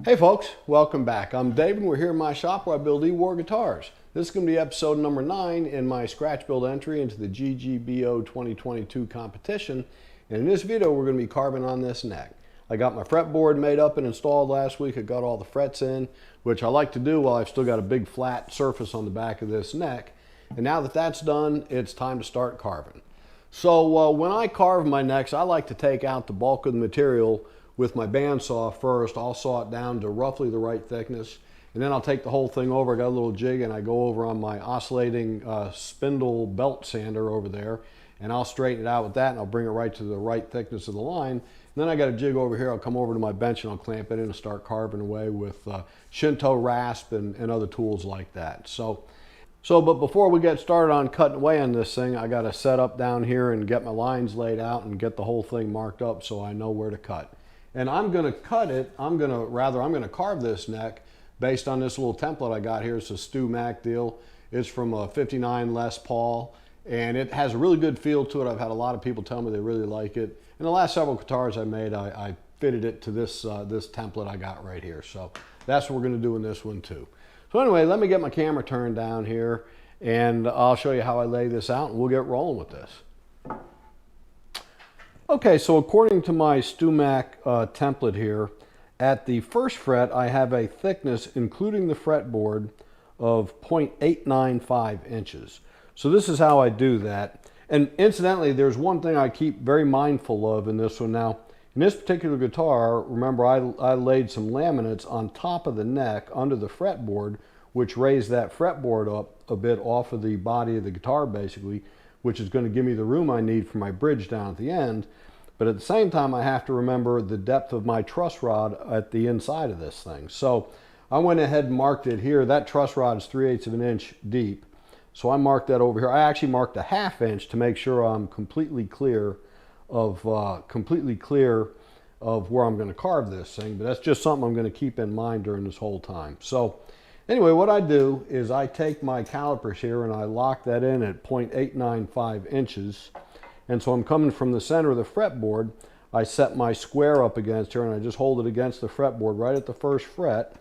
Hey folks, welcome back. I'm Dave and we're here in my shop where I build E-War guitars. This is going to be episode number 9 in my scratch build entry into the GGBO 2022 competition. And in this video we're going to be carving on this neck. I got my fretboard made up and installed last week. I got all the frets in, which I like to do while I've still got a big flat surface on the back of this neck. And now that that's done, it's time to start carving. So when I carve my necks, I like to take out the bulk of the material with my bandsaw first. I'll saw it down to roughly the right thickness, and then I'll take the whole thing over. I got a little jig and I go over on my oscillating spindle belt sander over there, and I'll straighten it out with that, and I'll bring it right to the right thickness of the line. And then I got a jig over here. I'll come over to my bench and I'll clamp it in and start carving away with Shinto rasp and other tools like that. But before we get started on cutting away on this thing, I got to set up down here and get my lines laid out and get the whole thing marked up so I know where to cut. And I'm going to cut it, I'm going to carve this neck based on this little template I got here. It's a Stu Mac deal. It's from a 59 Les Paul, and it has a really good feel to it. I've had a lot of people tell me they really like it. In the last several guitars I made, I fitted it to this template I got right here. So that's what we're going to do in this one too. So anyway, let me get my camera turned down here, and I'll show you how I lay this out, and we'll get rolling with this. Okay, so according to my Stu Mac template here, at the first fret I have a thickness, including the fretboard, of 0.895 inches. So this is how I do that. And incidentally, there's one thing I keep very mindful of in this one. Now, in this particular guitar, remember I laid some laminates on top of the neck under the fretboard, which raised that fretboard up a bit off of the body of the guitar basically, which is going to give me the room I need for my bridge down at the end. But at the same time, I have to remember the depth of my truss rod at the inside of this thing. So I went ahead and marked it here. That truss rod is 3/8 of an inch deep. So I marked that over here. I actually marked a 1/2 inch to make sure I'm completely clear of where I'm going to carve this thing. But that's just something I'm going to keep in mind during this whole time. So anyway, what I do is I take my calipers here and I lock that in at 0.895 inches. And so I'm coming from the center of the fretboard. I set my square up against here and I just hold it against the fretboard right at the first fret.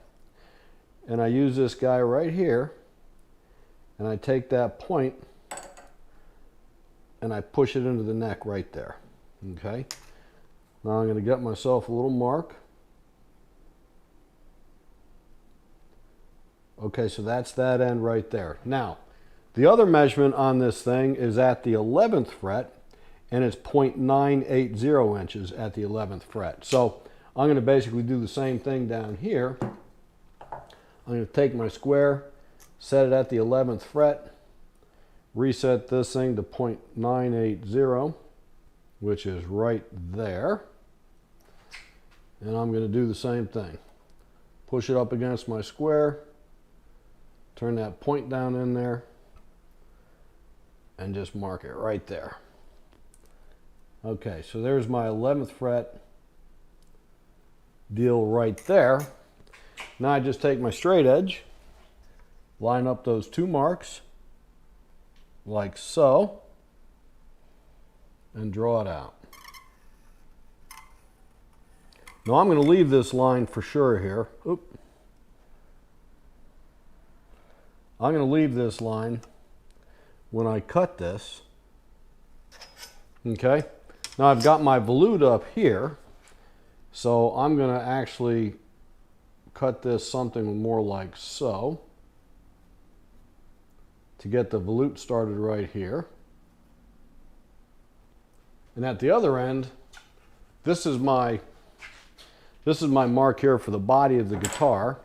And I use this guy right here. And I take that point and I push it into the neck right there. Okay. Now I'm going to get myself a little mark. Okay, so that's that end right there. Now, the other measurement on this thing is at the 11th fret, and it's 0.980 inches at the 11th fret. So I'm going to basically do the same thing down here. I'm going to take my square, set it at the 11th fret, reset this thing to 0.980, which is right there. And I'm going to do the same thing. Push it up against my square, turn that point down in there, and just mark it right there. Okay, so there's my 11th fret deal right there. Now I just take my straight edge, line up those two marks like so, and draw it out. Now I'm going to leave this line for sure here. Oop. I'm going to leave this line when I cut this. Okay. Now I've got my volute up here, so I'm going to actually cut this something more like so to get the volute started right here. And at the other end, this is my mark here for the body of the guitar.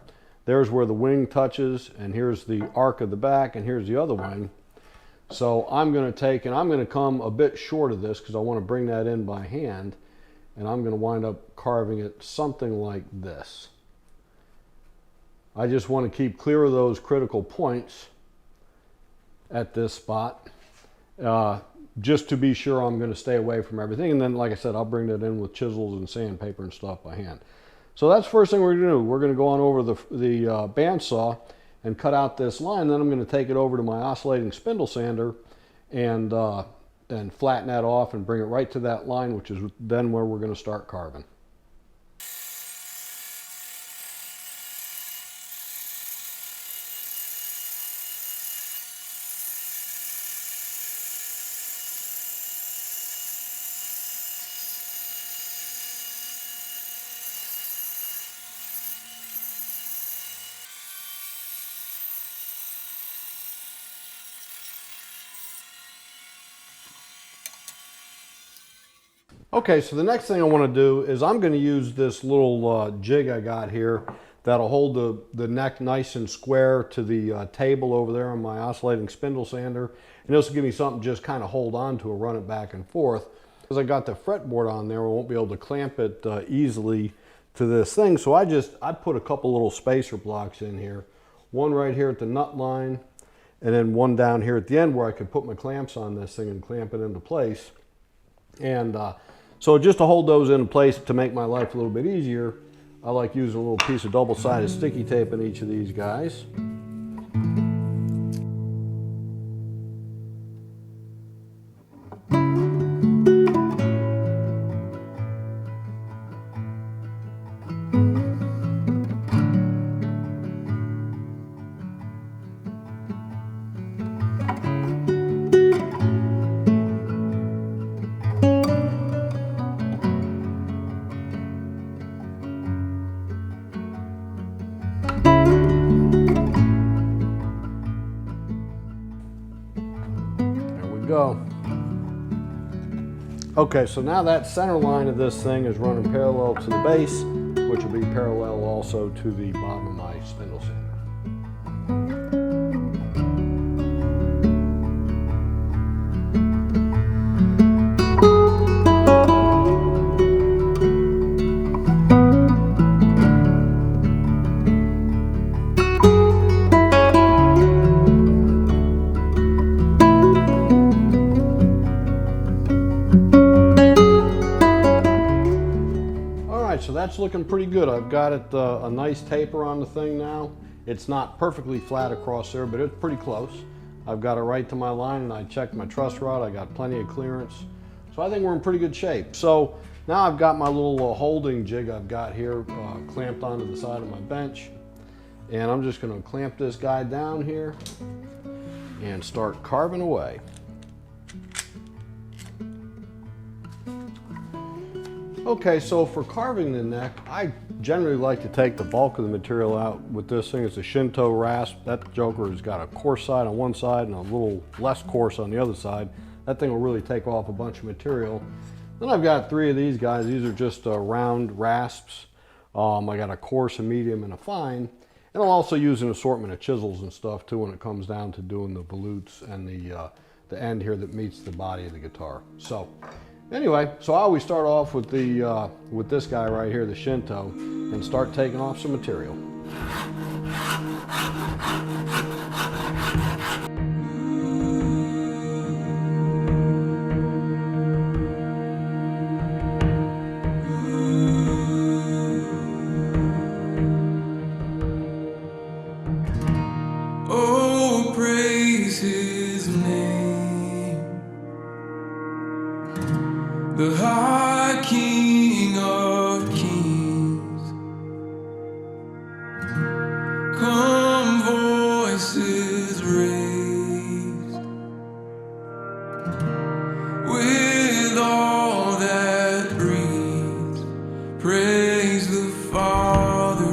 There's where the wing touches, and here's the arc of the back, and here's the other wing. So I'm going to take, and I'm going to come a bit short of this because I want to bring that in by hand, and I'm going to wind up carving it something like this. I just want to keep clear of those critical points at this spot, just to be sure I'm going to stay away from everything. And then, like I said, I'll bring that in with chisels and sandpaper and stuff by hand. So that's the first thing we're going to do. We're going to go on over the bandsaw and cut out this line. Then I'm going to take it over to my oscillating spindle sander and flatten that off and bring it right to that line, which is then where we're going to start carving. Okay, so the next thing I want to do is I'm going to use this little jig I got here that'll hold the neck nice and square to the table over there on my oscillating spindle sander. And this will give me something just kind of hold on to and run it back and forth. Because I got the fretboard on there, I won't be able to clamp it easily to this thing. So I put a couple little spacer blocks in here. One right here at the nut line, and then one down here at the end where I could put my clamps on this thing and clamp it into place. And so just to hold those in place to make my life a little bit easier, I like using a little piece of double-sided sticky tape in each of these guys. Go. Okay, so now that center line of this thing is running parallel to the base, which will be parallel also to the bottom of my spindle sander. So that's looking pretty good. I've got it a nice taper on the thing now. It's not perfectly flat across there, but it's pretty close. I've got it right to my line, and I checked my truss rod. I got plenty of clearance. So I think we're in pretty good shape. So now I've got my little holding jig I've got here clamped onto the side of my bench. And I'm just going to clamp this guy down here and start carving away. Okay, so for carving the neck, I generally like to take the bulk of the material out with this thing. It's a Shinto rasp. That joker has got a coarse side on one side and a little less coarse on the other side. That thing will really take off a bunch of material. Then I've got 3 of these guys. These are just round rasps. I got a coarse, a medium, and a fine. And I'll also use an assortment of chisels and stuff too when it comes down to doing the volutes and the end here that meets the body of the guitar. So anyway, so I always start off with this guy right here, the Shinto, and start taking off some material. Oh, praise His name, the High King of Kings. Come, voices raised, with all that breathes, praise the Father,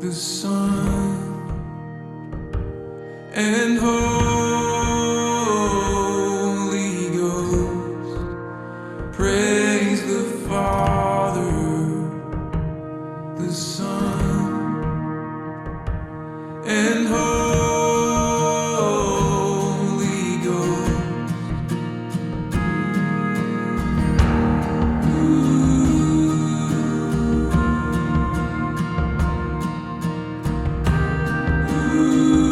the Son, and Holy Ghost. Praise the Father, the Son, and Holy Ghost. Ooh. Ooh. Ooh.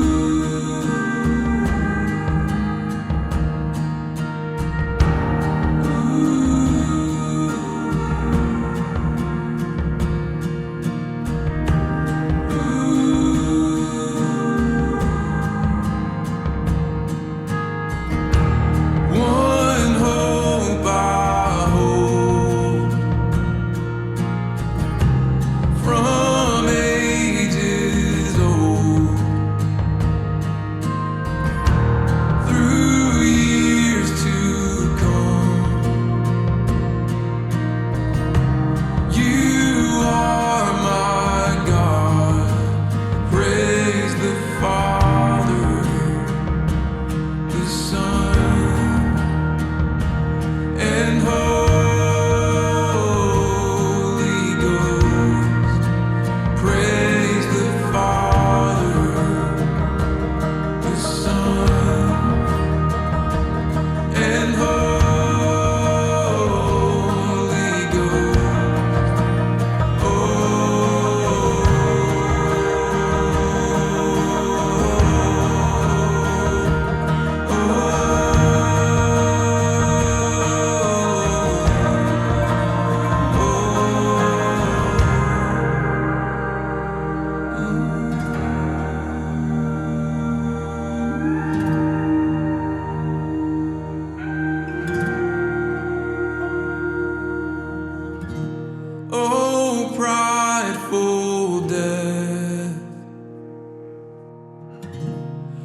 prideful death?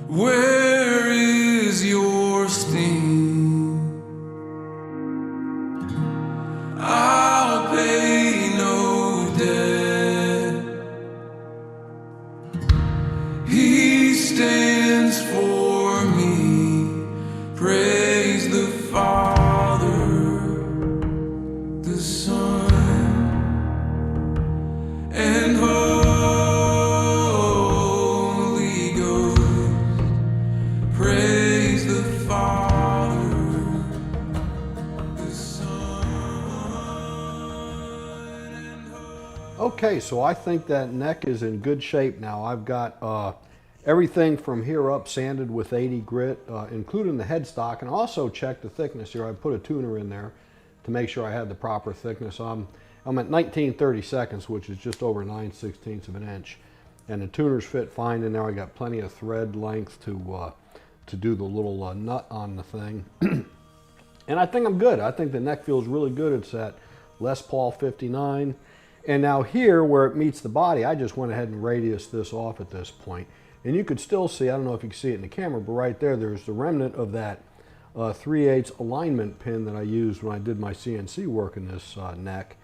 Where is your sting? I'll pay no debt. He stands for me. Praise the Father, the Son, and Holy Ghost. Praise the Father, the Son, and Holy. Okay, so I think that neck is in good shape now. I've got everything from here up sanded with 80 grit, including the headstock, and also checked the thickness here. I put a tuner in there to make sure I had the proper thickness. I'm at 19/32, which is just over 9/16 of an inch, and the tuners fit fine in there. I got plenty of thread length to do the little nut on the thing, and I think I'm good. I think the neck feels really good. It's at Les Paul 59, and now here where it meets the body, I just went ahead and radiused this off at this point. And you could still see, I don't know if you can see it in the camera, but right there's the remnant of that 3/8 alignment pin that I used when I did my CNC work in this neck.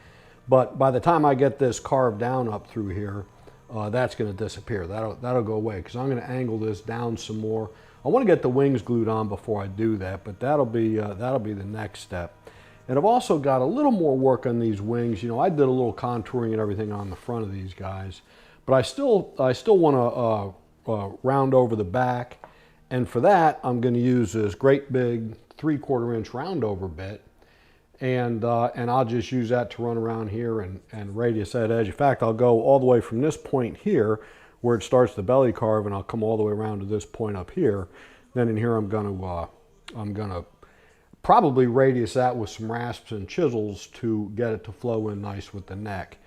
But by the time I get this carved down up through here, that's going to disappear. That'll go away because I'm going to angle this down some more. I want to get the wings glued on before I do that, but that'll be the next step. And I've also got a little more work on these wings. You know, I did a little contouring and everything on the front of these guys, but I still want to round over the back, and for that I'm going to use this great big 3/4 inch round over bit, and I'll just use that to run around here and radius that edge. In fact, I'll go all the way from this point here where it starts the belly carve, and I'll come all the way around to this point up here. Then in here I'm gonna probably radius that with some rasps and chisels to get it to flow in nice with the neck.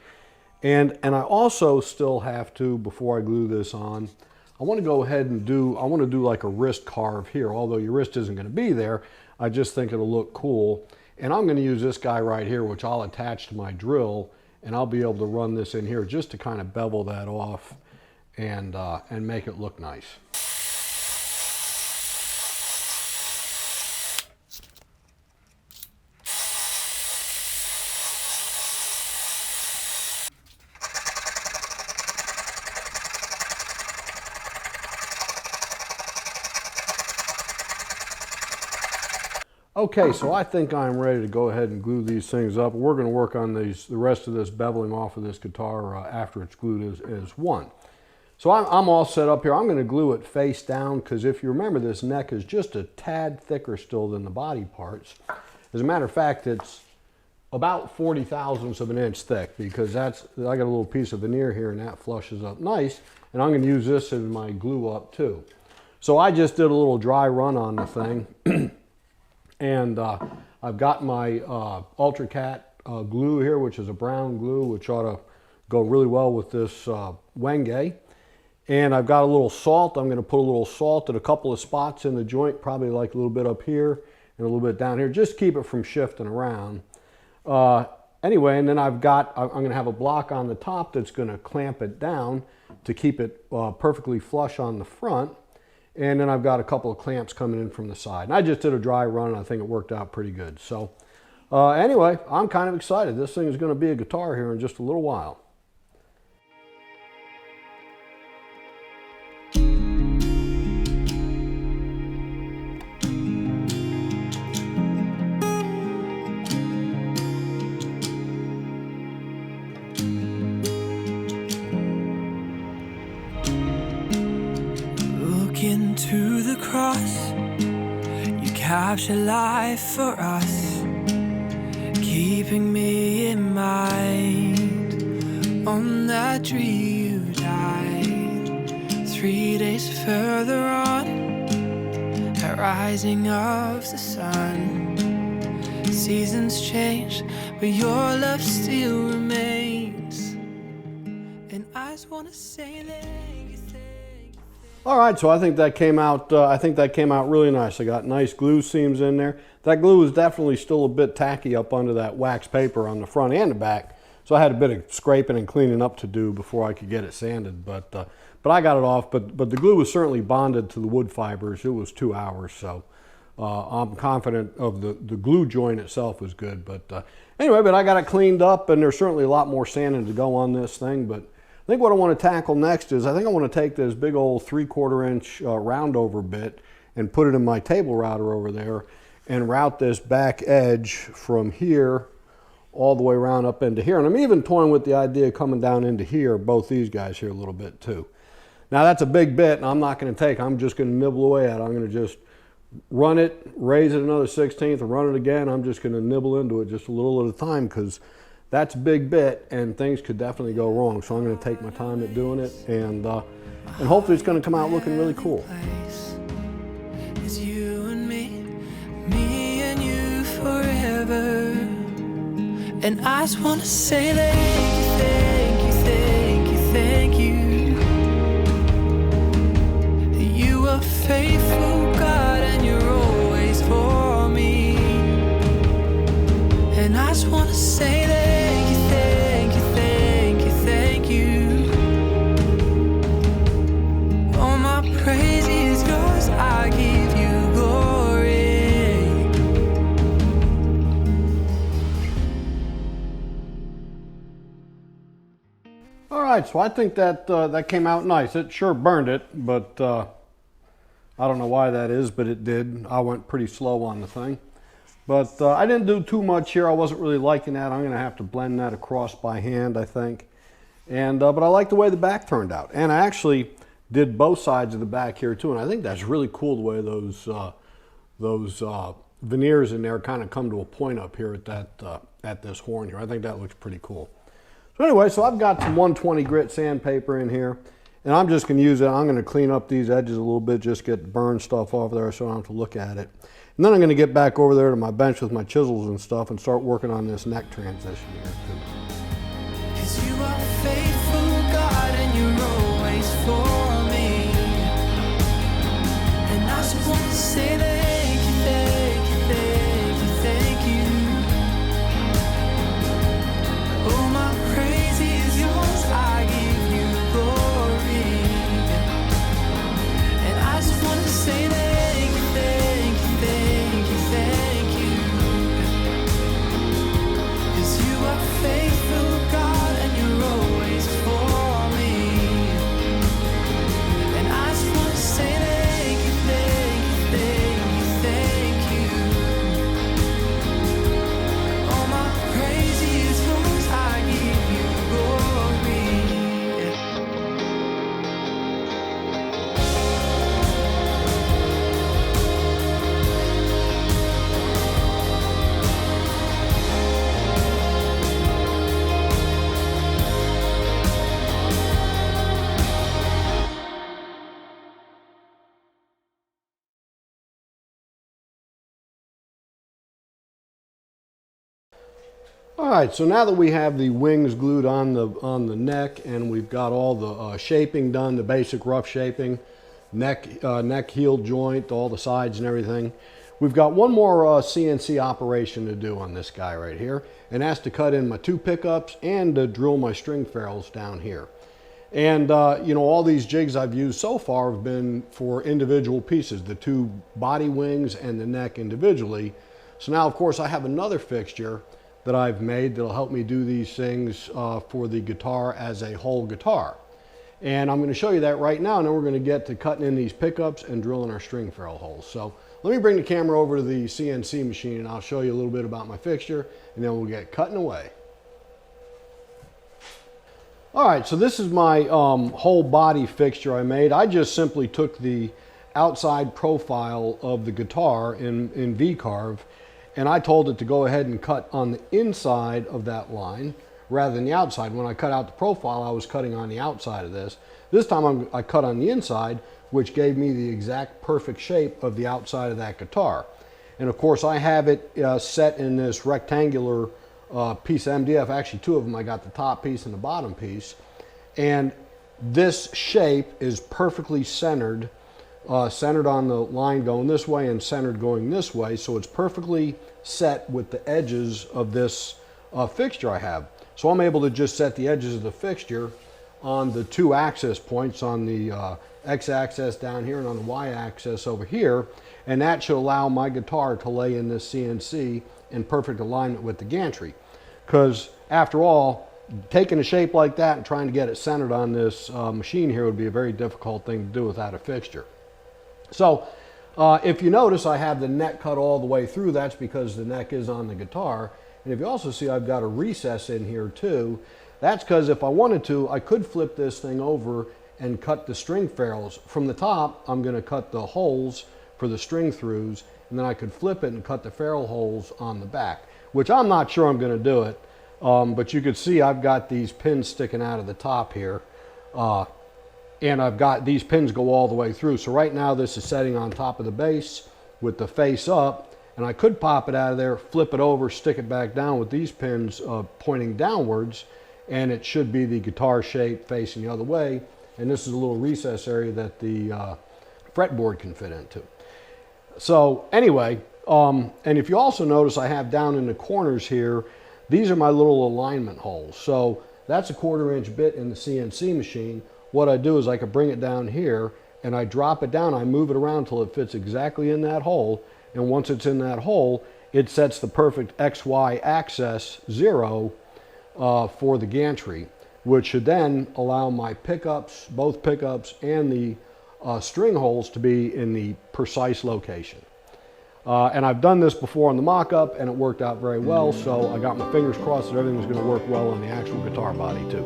And I also still have to, before I glue this on, I want to go ahead and do like a wrist carve here. Although your wrist isn't going to be there, I just think it'll look cool. And I'm going to use this guy right here, which I'll attach to my drill, and I'll be able to run this in here just to kind of bevel that off and make it look nice. Okay, so I think I'm ready to go ahead and glue these things up. We're going to work on the rest of this beveling off of this guitar after it's glued as one. So I'm all set up here. I'm going to glue it face down because if you remember, this neck is just a tad thicker still than the body parts. As a matter of fact, it's about 40 thousandths of an inch thick because I got a little piece of veneer here and that flushes up nice. And I'm going to use this as my glue up too. So I just did a little dry run on the thing. And I've got my Ultracat glue here, which is a brown glue, which ought to go really well with this Wenge. And I've got a little salt. I'm going to put a little salt at a couple of spots in the joint, probably like a little bit up here and a little bit down here. Just keep it from shifting around. Anyway, and then I'm going to have a block on the top that's going to clamp it down to keep it perfectly flush on the front. And then I've got a couple of clamps coming in from the side. And I just did a dry run, and I think it worked out pretty good. So anyway, I'm kind of excited. This thing is going to be a guitar here in just a little while. Into the cross, you capture life for us, keeping me in mind. On that tree you died. 3 days further on, a rising of the sun. Seasons change, but your love still remains. And I just wanna say thank you. All right, so I think that came out. Really nice. I got nice glue seams in there. That glue is definitely still a bit tacky up under that wax paper on the front and the back, So I had a bit of scraping and cleaning up to do before I could get it sanded, but I got it off. But the glue was certainly bonded to the wood fibers. It was 2 hours, so I'm confident of the glue joint itself was good. But anyway, but I got it cleaned up, and there's certainly a lot more sanding to go on this thing. But I think what I want to tackle next is I think I want to take this big old 3/4 inch round over bit and put it in my table router over there and route this back edge from here all the way around up into here. And I'm even toying with the idea of coming down into here, both these guys here a little bit too. Now that's a big bit, and I'm not going to take, I'm just going to nibble away at it. I'm going to just run it, raise it another 1/16, and run it again. I'm just going to nibble into it just a little at a time, because that's a big bit and things could definitely go wrong. So I'm going to take my time at doing it, and hopefully it's going to come out looking really cool. It's you and me and you forever. And I just want to say thank you, thank you, thank you, thank you. You are faithful, God, and you're always for me. And I just want to say thank you, thank you, thank you, thank you. All my praise is yours, I give you glory. All right, so I think that that came out nice. It sure burned it, but I don't know why that is, but it did. I went pretty slow on the thing. But I didn't do too much here. I wasn't really liking that. I'm going to have to blend that across by hand, I think. And but I like the way the back turned out. And I actually did both sides of the back here too. And I think that's really cool the way those veneers in there kind of come to a point up here at this horn here. I think that looks pretty cool. So anyway, so I've got some 120 grit sandpaper in here, and I'm just going to use it. I'm going to clean up these edges a little bit, just get burned stuff off there so I don't have to look at it. And then I'm going to get back over there to my bench with my chisels and stuff and start working on this neck transition here too. 'Cause you are faithful, God, and you're always for me. And I just want to say thank you, thank you, thank you, thank you. Oh, my praise is yours, I give you glory. And I just want to say thank you, thank you, thank you, thank you. 'Cause you are faithful, God, and you're always for me. And I just want to say thank you, thank you, thank you, thank you. All my praise is yours, I give you glory. All right, so now that we have the wings glued on the neck, and we've got all the shaping done, the basic rough shaping, neck heel joint, all the sides and everything, we've got one more CNC operation to do on this guy right here, and that's to cut in my 2 pickups and to drill my string ferrules down here. And you know, all these jigs I've used so far have been for individual pieces, the 2 body wings and the neck individually. So now, of course, I have another fixture that I've made that'll help me do these things for the guitar as a whole guitar. And I'm going to show you that right now, and then we're going to get to cutting in these pickups and drilling our string ferrule holes. So let me bring the camera over to the CNC machine, and I'll show you a little bit about my fixture, and then we'll get cutting away. All right, so this is my whole body fixture I made. I just simply took the outside profile of the guitar in V-Carve, and I told it to go ahead and cut on the inside of that line rather than the outside. When I cut out the profile, I was cutting on the outside of this. This time I cut on the inside, which gave me the exact perfect shape of the outside of that guitar. And of course, I have it set in this rectangular piece of MDF. Actually, 2 of them. I got the top piece and the bottom piece. And this shape is perfectly centered. Centered on the line going this way and centered going this way, so it's perfectly set with the edges of this fixture I have. So I'm able to just set the edges of the fixture on the 2 access points, on the x-axis down here and on the y-axis over here, and that should allow my guitar to lay in this CNC in perfect alignment with the gantry. Because after all, taking a shape like that and trying to get it centered on this machine here would be a very difficult thing to do without a fixture. So if you notice, I have the neck cut all the way through. That's because the neck is on the guitar. And if you also see, I've got a recess in here too. That's because if I wanted to, I could flip this thing over and cut the string ferrules. From the top, I'm going to cut the holes for the string throughs, and then I could flip it and cut the ferrule holes on the back, which I'm not sure I'm going to do it. But you can see I've got these pins sticking out of the top here. And I've got these pins go all the way through. So right now this is setting on top of the base with the face up. And I could pop it out of there, flip it over, stick it back down with these pins pointing downwards. And it should be the guitar shape facing the other way. And this is a little recess area that the fretboard can fit into. So anyway, and if you also notice, I have down in the corners here, these are my little alignment holes. So that's a 1/4 inch bit in the CNC machine. What I do is I can bring it down here and I drop it down. I move it around until it fits exactly in that hole. And once it's in that hole, it sets the perfect XY axis 0 for the gantry, which should then allow my pickups, both pickups and the string holes to be in the precise location. And I've done this before on the mock-up and it worked out very well, so I got my fingers crossed that everything's going to work well on the actual guitar body too.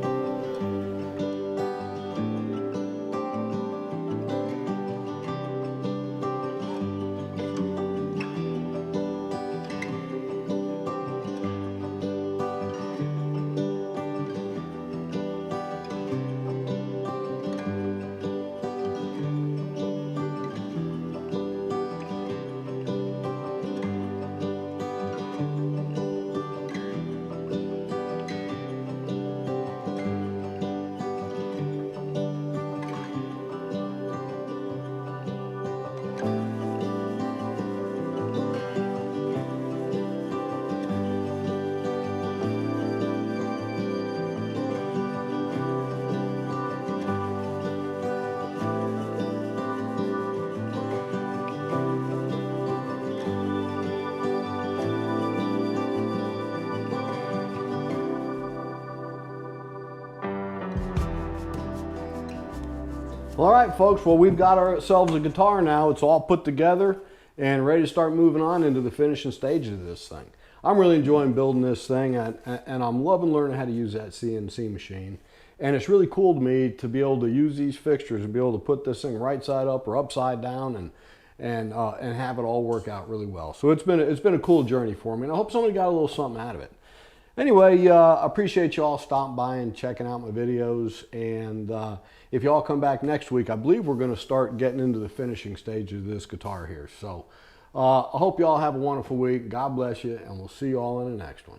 All right, folks, well, we've got ourselves a guitar now. It's all put together and ready to start moving on into the finishing stages of this thing. I'm really enjoying building this thing, and I'm loving learning how to use that CNC machine. And it's really cool to me to be able to use these fixtures and be able to put this thing right side up or upside down and have it all work out really well. So it's been a cool journey for me, and I hope somebody got a little something out of it. Anyway, I appreciate you all stopping by and checking out my videos. And if you all come back next week, I believe we're going to start getting into the finishing stages of this guitar here. So I hope you all have a wonderful week. God bless you, and we'll see you all in the next one.